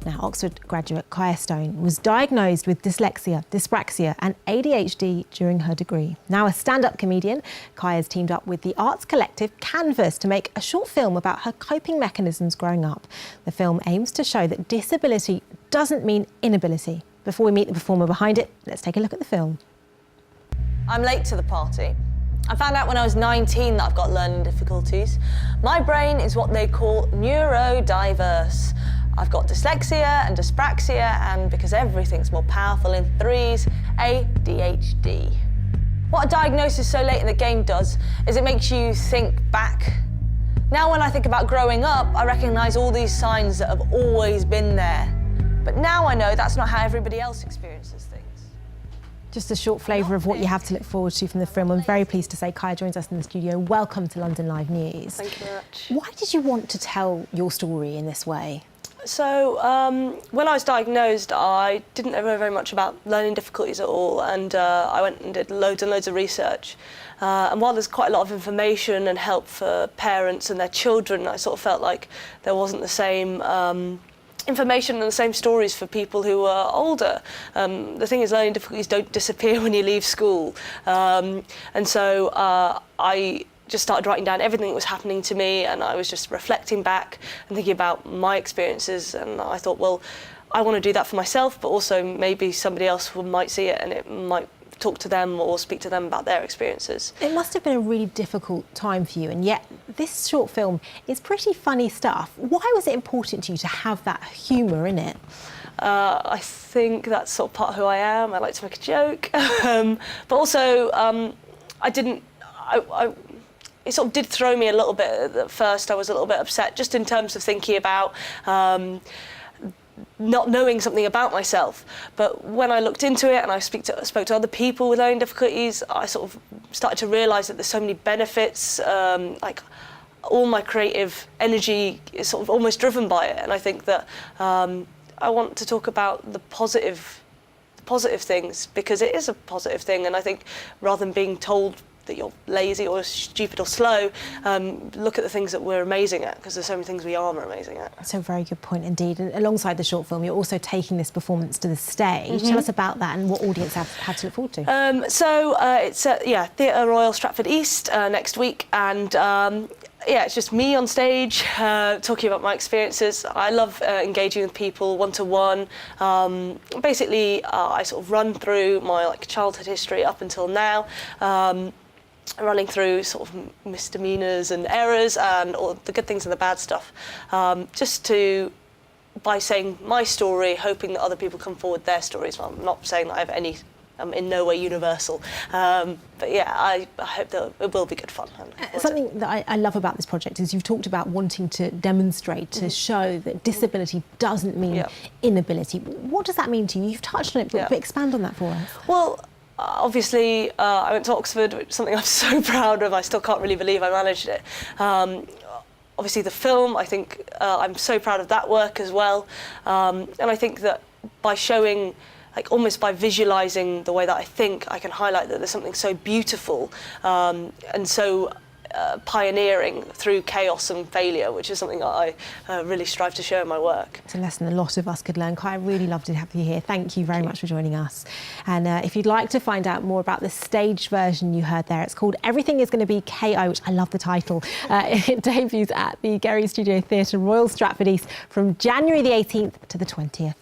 Now, Oxford graduate Kaiya Stone was diagnosed with dyslexia, dyspraxia and ADHD during her degree. Now a stand-up comedian, Kaiya's teamed up with the arts collective Canvas to make a short film about her coping mechanisms growing up. The film aims to show that disability doesn't mean inability. Before we meet the performer behind it, let's take a look at the film. I'm late to the party. I found out when I was 19 that I've got learning difficulties. My brain is what they call neurodiverse. I've got dyslexia and dyspraxia, and because everything's more powerful in threes, ADHD. What a diagnosis so late in the game does is it makes you think back. Now when I think about growing up, I recognise all these signs that have always been there. But now I know that's not how everybody else experiences things. Just a short flavour of what you have to look forward to from the film. I'm very pleased to say Kaiya joins us in the studio. Welcome to London Live News. Thank you very much. Why did you want to tell your story in this way? So, when I was diagnosed, I didn't know very much about learning difficulties at all, and I went and did loads and loads of research. And while there's quite a lot of information and help for parents and their children, I sort of felt like there wasn't the same information and the same stories for people who are older. The thing is, learning difficulties don't disappear when you leave school. And so I just started writing down everything that was happening to me, and I was just reflecting back and thinking about my experiences, and I thought, well, I want to do that for myself, but also maybe somebody else might see it and it might talk to them or speak to them about their experiences. It must have been a really difficult time for you, and yet this short film is pretty funny stuff. Why was it important to you to have that humour in it? I think that's sort of part of who I am. I like to make a joke. But also, it sort of did throw me a little bit at first. I was a little bit upset just in terms of thinking about not knowing something about myself. But when I looked into it and I spoke to other people with learning difficulties, I sort of started to realise that there's so many benefits. Like all my creative energy is sort of almost driven by it. And I think that I want to talk about the positive things, because it is a positive thing. And I think rather than being told that you're lazy or stupid or slow, look at the things that we're amazing at, because there's so many things we are amazing at. That's a very good point indeed. And alongside the short film, you're also taking this performance to the stage. Tell us about that and what audience had to look forward to. It's at Theatre Royal Stratford East next week, and it's just me on stage talking about my experiences. I love engaging with people one-to-one. Basically, I sort of run through my childhood history up until now, running through sort of misdemeanours and errors and all the good things and the bad stuff, by saying my story, hoping that other people come forward their stories. Well, I'm not saying that I'm in no way universal, but yeah, I hope that it will be good fun. Something that I love about this project is you've talked about wanting to demonstrate, to show that disability doesn't mean inability. What does that mean to you? You've touched on it, but expand on that for us. Well, obviously, I went to Oxford, which is something I'm so proud of. I still can't really believe I managed it. Obviously, the film, I think I'm so proud of that work as well. And I think that by showing, almost by visualising the way that I think, I can highlight that there's something so beautiful and so pioneering through chaos and failure, which is something that I really strive to show in my work. It's a lesson a lot of us could learn. Kaiya, really loved to have you here. Thank you very much for joining us. And if you'd like to find out more about the staged version you heard there, it's called Everything is going to be KO, which I love the title. It debuts at the Gerry Studio Theatre, Royal Stratford East, from January the 18th to the 20th.